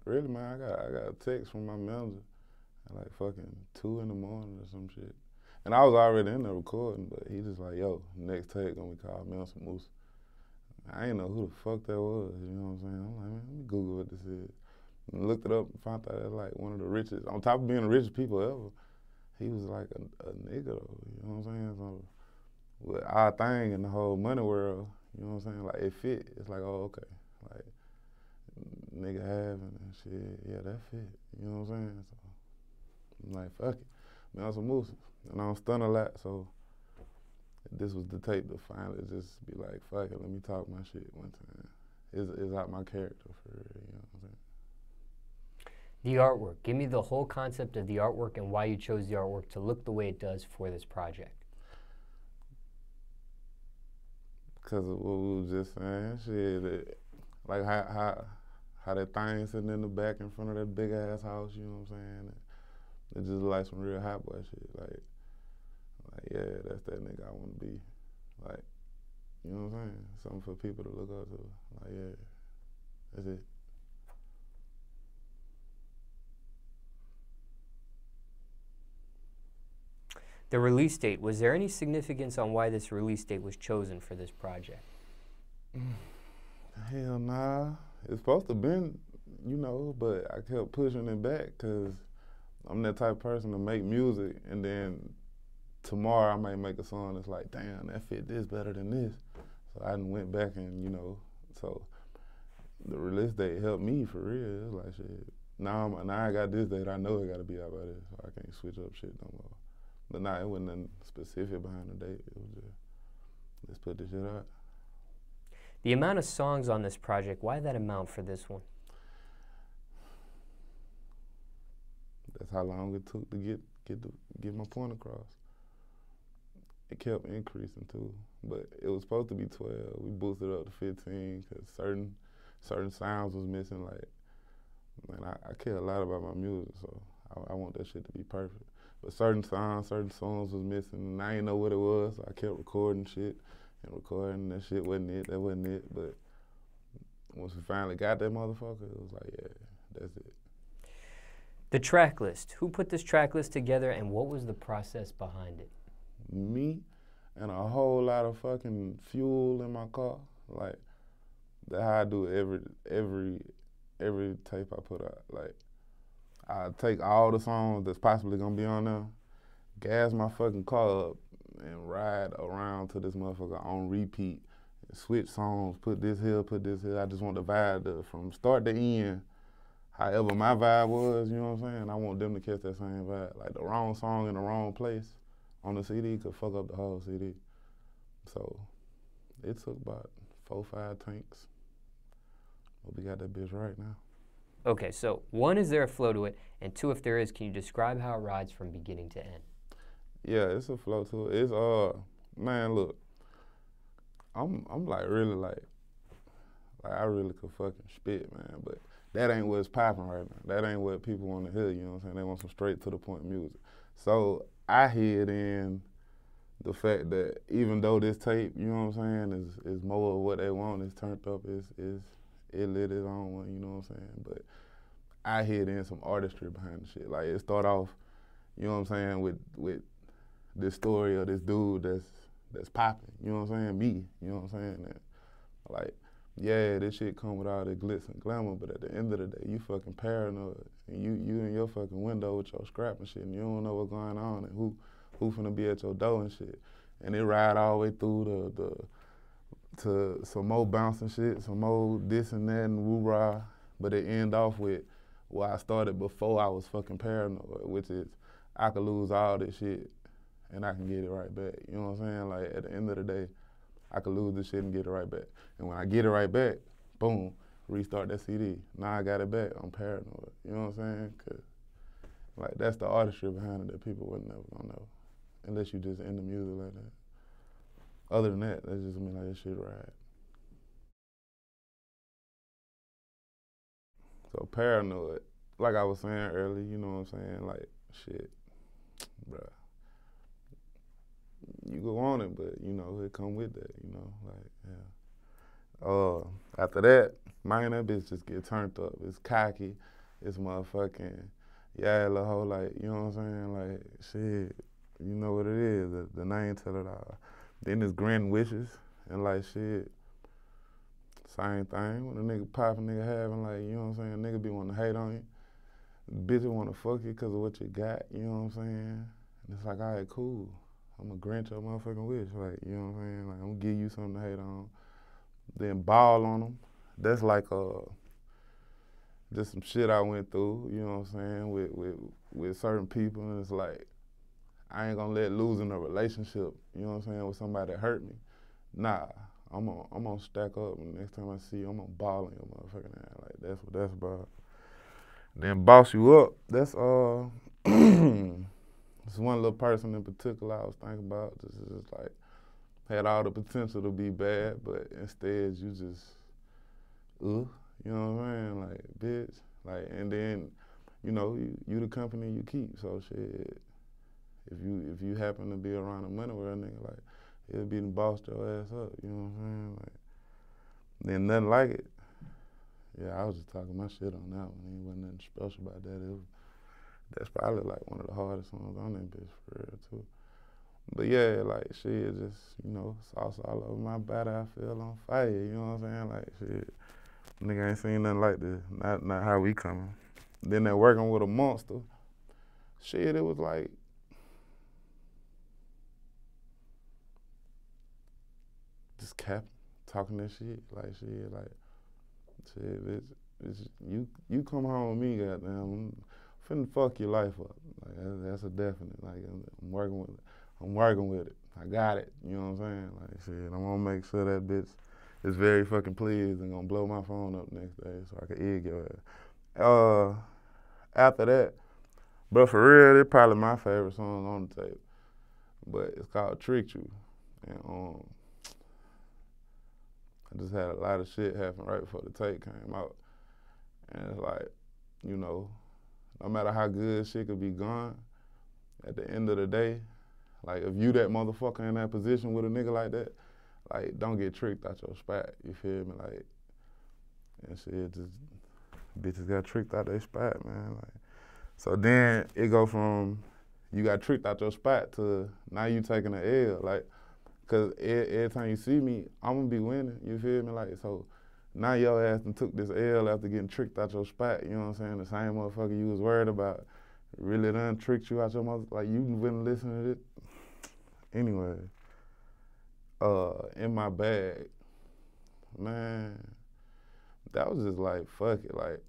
Really, man, I got a text from my manager at like fucking 2 in the morning or some shit. And I was already in the recording, but he just like, yo, next take gonna be called Mansa Musa. I ain't know who the fuck that was, you know what I'm saying? I'm like, man, let me Google what this is. And looked it up and found out that's like one of the richest, on top of being the richest people ever, he was like a nigga though, you know what I'm saying? So, with our thing in the whole money world, you know what I'm saying? Like, it fit. It's like, oh, okay. Like, nigga having and shit, yeah, that fit. You know what I'm saying? So, I'm like, fuck it. Mansa Musa. And I'm stunned a lot, so this was the tape to finally just be like, fuck it, let me talk my shit one time. It's out my character for real, you know what I'm saying? The artwork. Give me the whole concept of the artwork and why you chose the artwork to look the way it does for this project. Because of what we was just saying, shit, like how that thing sitting in the back in front of that big ass house, you know what I'm saying? It just like some real hot boy shit. Like, yeah, that's that nigga I want to be. Like, you know what I'm saying? Something for people to look up to. Like, yeah, that's it. The release date. Was there any significance on why this release date was chosen for this project? Hell nah. It's supposed to been, you know, but I kept pushing it back because I'm that type of person to make music and then tomorrow I might make a song that's like, damn, that fit this better than this. So I done went back and, you know, so the release date helped me for real. It was like, shit, now I got this date, I know it gotta be out by this, so I can't switch up shit no more. But nah, it wasn't nothing specific behind the date. It was just, let's put this shit out. The amount of songs on this project, why that amount for this one? That's how long it took to get my point across. It kept increasing too, but it was supposed to be 12. We boosted up to 15 because certain sounds was missing. Like, man, I care a lot about my music, so I want that shit to be perfect. But certain songs was missing, and I didn't know what it was, so I kept recording shit and recording. That shit wasn't it, that wasn't it. But once we finally got that motherfucker, it was like, yeah, that's it. The track list. Who put this track list together and what was the process behind it? Me and a whole lot of fucking fuel in my car. Like, that's how I do every tape I put out. Like, I take all the songs that's possibly gonna be on there, gas my fucking car up, and ride around to this motherfucker on repeat. Switch songs, put this here, put this here. I just want the vibe from start to end. However my vibe was, you know what I'm saying? I want them to catch that same vibe. Like, the wrong song in the wrong place on the CD could fuck up the whole CD. So it took about 4 or 5 tanks. But we got that bitch right now. Okay, so 1, is there a flow to it? And 2, if there is, can you describe how it rides from beginning to end? Yeah, it's a flow to it. It's man, look, I'm like really like I really could fucking spit, man, but that ain't what's popping right now. That ain't what people want to hear, you know what I'm saying? They want some straight to the point music. So I hid in the fact that even though this tape, you know what I'm saying, is more of what they want, it's turned up, it lit its own one, you know what I'm saying? But I hid in some artistry behind the shit. Like, it start off, you know what I'm saying, with this story of this dude that's popping, you know what I'm saying? Me, you know what I'm saying? And like, yeah, this shit come with all the glitz and glamour, but at the end of the day, you fucking paranoid. And you in your fucking window with your scrap and shit, and you don't know what's going on and who finna be at your door and shit. And it ride all the way through to some more bouncing shit, some more this and that and woo-rah, but it end off with where I started before I was fucking paranoid, which is I could lose all this shit and I can get it right back. You know what I'm saying? Like, at the end of the day, I could lose this shit and get it right back. And when I get it right back, boom, restart that CD. Now I got it back, I'm paranoid. You know what I'm saying? 'Cause like, that's the artistry behind it that people wasn't never gonna know. Unless you just into music like that. Other than that, that's just mean like this shit ride. So paranoid, like I was saying earlier, you know what I'm saying? Like, shit, bruh. You go on it, but you know, it come with that, you know, like, yeah. After that, man, that bitch just get turned up. It's cocky. It's motherfucking, yeah, little hoe, like, you know what I'm saying? Like, shit, you know what it is. The name tell it all. Then it's grand wishes and like shit. Same thing. When a nigga pop a nigga having, like, you know what I'm saying? Nigga be wanting to hate on you. Bitch wanna fuck you because of what you got, you know what I'm saying? And it's like, all right, cool. I'm gonna grant your motherfucking wish, like, you know what I'm saying? Like, I'm gonna give you something to hate on. Then ball on them. That's like just some shit I went through, you know what I'm saying, with certain people, and it's like, I ain't gonna let losing a relationship, you know what I'm saying, with somebody that hurt me. Nah, I'm gonna stack up, and next time I see you, I'm gonna ball in your motherfucking ass. Like, that's what that's about. Then boss you up, that's it's one little person in particular I was thinking about, just like, had all the potential to be bad, but instead you just, you know what I'm saying? Like, bitch. Like, and then, you know, you the company you keep. So shit, if you happen to be around the money with a nigga, like, it'll be the boss your ass up. You know what I'm saying? Like, then nothing like it. Yeah, I was just talking my shit on that one. Ain't wasn't nothing special about that. That's probably like one of the hardest songs on that bitch for real too. But yeah, like shit, just, you know, sauce all over my body. I feel on fire. You know what I'm saying? Like shit. Nigga ain't seen nothing like this. Not how we coming. Then that working with a monster. Shit, it was like, just kept talking that shit. Like shit, bitch, you come home with me, goddamn. I'm finna fuck your life up. Like that's a definite. Like I'm working with it. I got it. You know what I'm saying? Like shit, I'm gonna make sure that bitch is very fucking pleased and gonna blow my phone up next day so I can egg your ass. After that, but for real, it's probably my favorite song on the tape. But it's called Tricked You. And I just had a lot of shit happen right before the tape came out. And it's like, you know, no matter how good shit could be gone, at the end of the day, like if you that motherfucker in that position with a nigga like that, like don't get tricked out your spot, you feel me? Like, and shit, just bitches got tricked out their spot, man. Like, so then it go from you got tricked out your spot to now you taking an L, like, cause every time you see me, I'm gonna be winning, you feel me? Like, so now your ass done took this L after getting tricked out your spot, you know what I'm saying? The same motherfucker you was worried about really done tricked you out your mother, like you wouldn't listen to it. Anyway, in my bag, man, that was just like, fuck it, like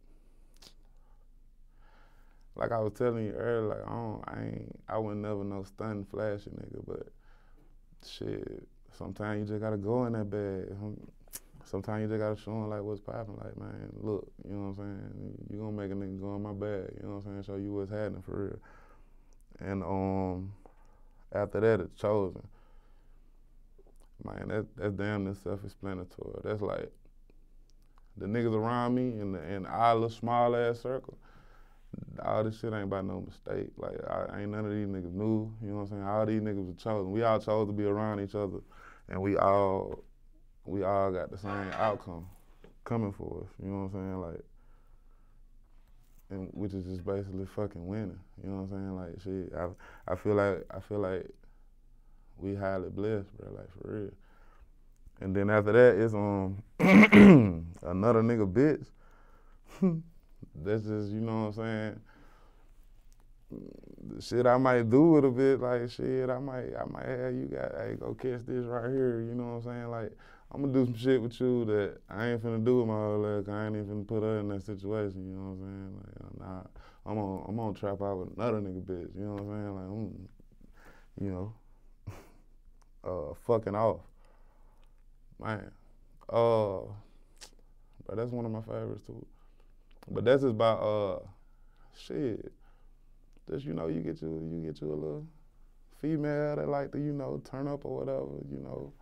I was telling you earlier, like I wouldn't never no stunning flashy nigga, but shit, sometimes you just gotta go in that bag. Sometimes you just gotta show 'em like what's poppin', like, man, look, you know what I'm saying? You gonna make a nigga go in my bag, you know what I'm saying? Show you what's happening for real. And after that, it's Chosen. Man, that's damn near self-explanatory. That's like the niggas around me in our little small ass circle. All this shit ain't by no mistake. Like, ain't none of these niggas new, you know what I'm saying? All these niggas were chosen. We all chose to be around each other, and we all got the same outcome coming for us, you know what I'm saying? Like, and which is just basically fucking winning, you know what I'm saying? Like, shit, I feel like we highly blessed, bro, like, for real. And then after that, it's another nigga bitch. That's just, you know what I'm saying? The shit I might do with a bit, like shit, I might have you hey, go catch this right here, you know what I'm saying? Like, I'm gonna do some shit with you that I ain't finna do with my whole life. I ain't even finna put her in that situation, you know what I'm saying? Like, nah, I'm gonna trap out with another nigga bitch, you know what I'm saying? Like, you know, fucking off. Man. But that's one of my favorites too. But that's just about shit. Just, you know, you get you a little female that like to, you know, turn up or whatever, you know,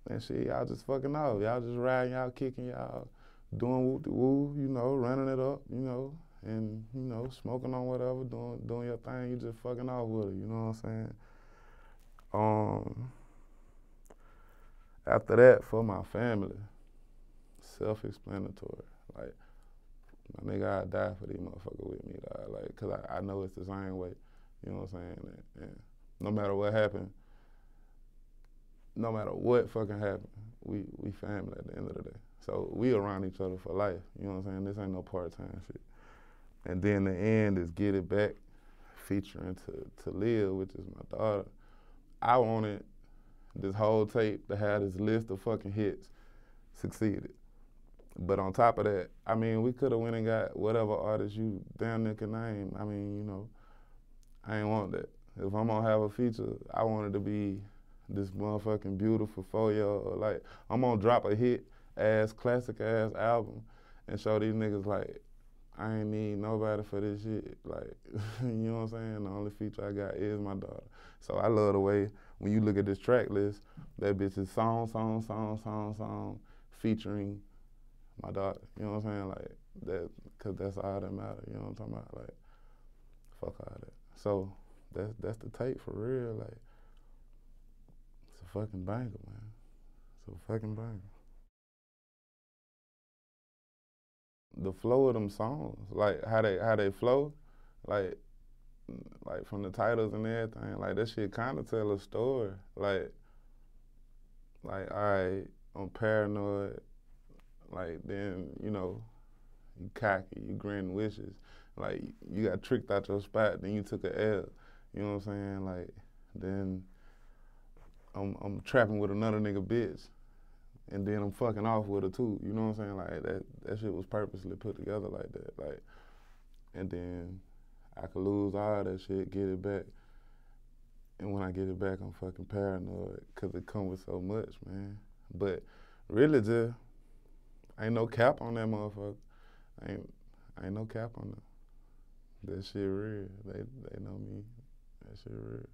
and shit, y'all just fucking off. Y'all just riding, y'all kicking, y'all doing woo, you know, running it up, you know, and, you know, smoking on whatever, doing your thing, you just fucking off with it, you know what I'm saying? After that, for my family, self-explanatory. Like, my nigga, I'd die for these motherfuckers with me, dog. Like, cause I know it's the same way. You know what I'm saying? And no matter what happened, no matter what fucking happened, we family at the end of the day. So we around each other for life. You know what I'm saying? This ain't no part-time shit. And then the end is Get It Back, featuring to Liv, which is my daughter. I wanted this whole tape to have this list of fucking hits. Succeeded. But on top of that, I mean, we could have went and got whatever artist you damn near can name. I mean, you know, I ain't want that. If I'm gonna have a feature, I want it to be this motherfucking beautiful 4-year-old. Like, I'm gonna drop a hit-ass, classic-ass album and show these niggas, like, I ain't need nobody for this shit. Like, you know what I'm saying? The only feature I got is my daughter. So I love the way, when you look at this track list, that bitch is song, featuring my daughter. You know what I'm saying? Like, that, cause that's all that matters. You know what I'm talking about? Like, fuck all that. So that's the tape for real. Like, it's a fucking banger, man. It's a fucking banger. The flow of them songs, like how they flow, like from the titles and everything, like that shit kind of tell a story. Like, all right, I'm paranoid. Like, then, you know, you cocky, you granting wishes. Like, you got tricked out your spot, then you took a L. You know what I'm saying? Like, then I'm trapping with another nigga bitch, and then I'm fucking off with her too. You know what I'm saying? Like, that shit was purposely put together like that. Like, and then I could lose all that shit, get it back. And when I get it back, I'm fucking paranoid, cause it come with so much, man. But really just, ain't no cap on that motherfucker. Ain't no cap on that. That shit real. They know me. That shit real.